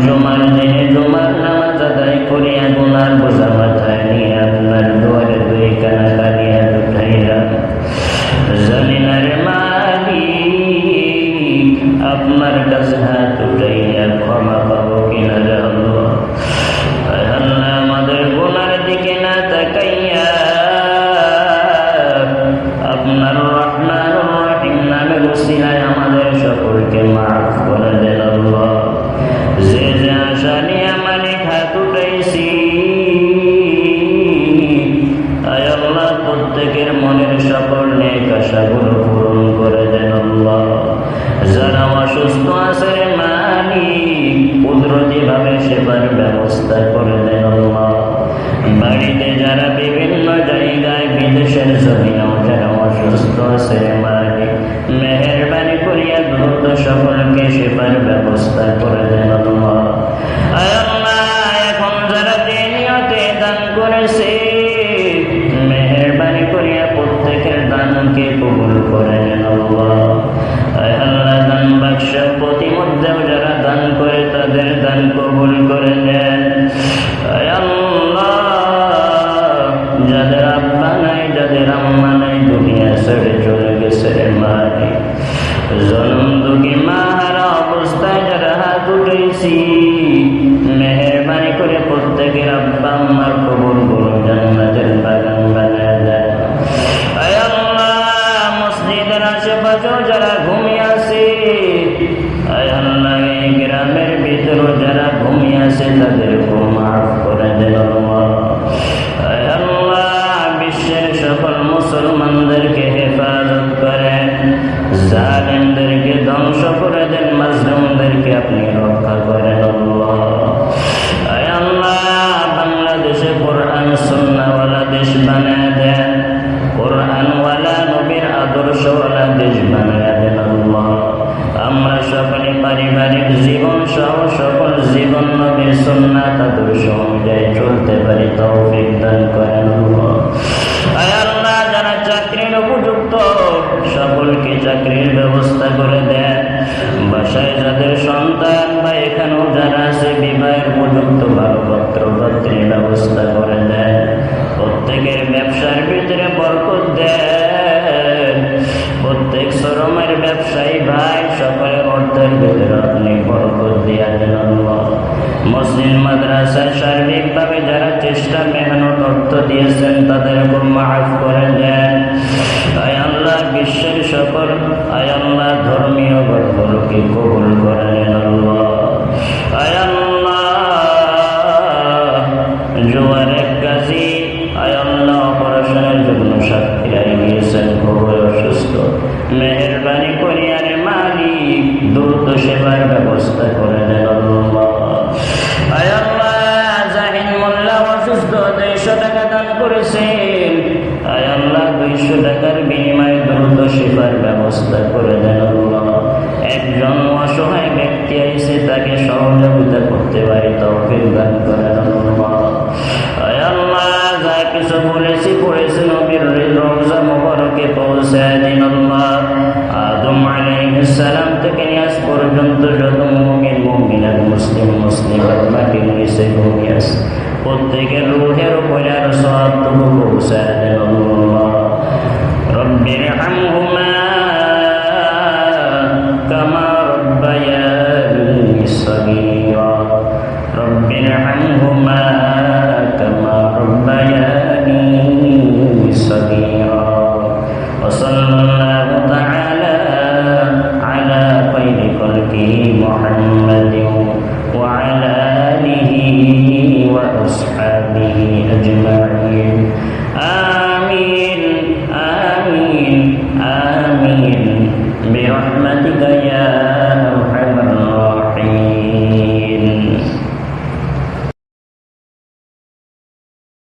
জুমার দিনে জুমার নামাজ আদায় করিয়া গুনার বোঝা মাথায় নিয়ে আপনার দুয়ারে দুই কানা কানিয়া উঠাইলাম। জানিনার মালিক আপনার কাছে হাত উঠাইয়া ক্ষমা পাবো কিনা রে আল্লাহ। আল্লাহ আমাদের গুনার দিকে না তাকাইয়া আপনার রহমানুর রহিম নামের উসিলায় আমাদের সকলকে মাফ করে দেন আল্লাহ। যে যে আশা নিয়ে মালিক হাত উঠাইছি আয় আল্লাহ প্রত্যেকের মনের সকল নেক আশাগুলো পূরণ করে দেন আল্লাহ। যারা অসুস্থ আছে মালিক কুদরতি ভাবে সেবার ব্যবস্থা করে দেন আল্লাহ। বাড়িতে যারা বিভিন্ন জায়গায় বিদেশের জমিনেও যারা অসুস্থ আছে মালিক মেহেরবানি করিয়া দ্রুত সকলকে সেবার ব্যবস্থা করে দেন আল্লাহ। আয় আল্লাহ এখন যারা নিয়তে দান করেছে মেহেরবানি করিয়া প্রত্যেকের দানকে কবুল করে নেন আল্লাহ। আয় আল্লাহ দান বাক্স প্রতিমধ্যেও যারা দান করে তাদের দান কবুল করে নেন। আয় আল্লাহ যাদের আব্বা নাই যাদের আম্মা নাই দুনিয়া ছেড়ে চলে গেছে রে মালিক জনম দুঃখী মাহারা অবস্থায় যারা হাত উঠেছি মেহেরবানি করে প্রত্যেকের আব্বা আম্মার কবুল করুন জান্নাতের বাগান বানায় দেন। আয় আল্লাহ মসজিদের আশেপাশেও যারা ঘুমিয়ে আছে আয় আল্লাহ এই গ্রামের ভিতরেও যারা ঘুমিয়ে আছে তাদেরকে মাফ করে দেন আল্লাহ। আয় আল্লাহ বিশ্বের সকল মুসলমানদেরকে হেফাজত করেন, জালিমদেরকে ধ্বংস করে দেন, মাজলুমদেরকে আপনি রক্ষা করেন আল্লাহ। আয় আল্লাহ বাংলাদেশে কোরআন সুন্নাহওয়ালা দেশ বানায় দেন, কোরআনওয়ালা নবীর আদর্শওয়ালা দেশ বানায় দেন আল্লাহ। আমরা সকলে পারিবারিক জীবন সহ সকল জীবন নবীর সুন্নাত আদর্শ অনুযায়ী চলতে পারি তৌফিক দান করেন আল্লাহ। আয় আল্লাহ যারা চাকরির উপযুক্ত সকলকে চাকরির ব্যবস্থা করে দেন। বাসায় যাদের সন্তান বা এখানেও যারা আছে বিবাহের উপযুক্ত ভালো পাত্র পাত্রীর ব্যবস্থা করে দেন। প্রত্যেকের ব্যবসার ভিতরে বরকত দেন। প্রত্যেক শ্রমের ব্যবসায়ী ভাই সকলের অর্থের ভিতরে আপনি বরকত দিয়া দেন আল্লাহ। মসজিদ মাদ্রাসায় সার্বিকভাবে যারা চেষ্টা মেহনত অর্থ দিয়েছেন তাদেরকে মাফ করে দেন। আয় আল্লাহ বিশ্বের সকল আয় আল্লাহ ধর্মীয় ঘটগুলোকে কবুল করে নেন আল্লাহ। আয় আল্লাহ জোয়ার এক কাজী আয় আল্লাহ অপারেশনের জন্য সাক্ষীরাই গিয়েছেন, খুবই অসুস্থ। মেহেরবানি করিয়া রে মালিক দ্রুত সেবার ব্যবস্থা করে দেন আল্লাহ। আয় আল্লাহ জাহিন মোল্লা অসুস্থ 200 টাকা দান করেছেন। আয় আল্লাহ 200 টাকার বিনিময়ে দ্রুত সেবার ব্যবস্থা করে দেন আল্লাহ। একজন অসহায় ব্যক্তি আইছে তাকে সহযোগিতা করতে পারি তৌফিক দান করেন আল্লাহ। আয় আল্লাহ যা কিছু বলেছি পড়েছি নবীর রওজা মুবারকে পৌঁছায় দিন আল্লাহ। আদম আলাইহিস সালাম থেকে আজ পর্যন্ত যত মুমিন মুমিনাত মুসলিম মুসলিমাত মাটির নিচে ঘুমিয়ে আছে প্রত্যেকের রূহের উপরে আর সওয়াবটুকু পৌঁছায় দেন আল্লাহ।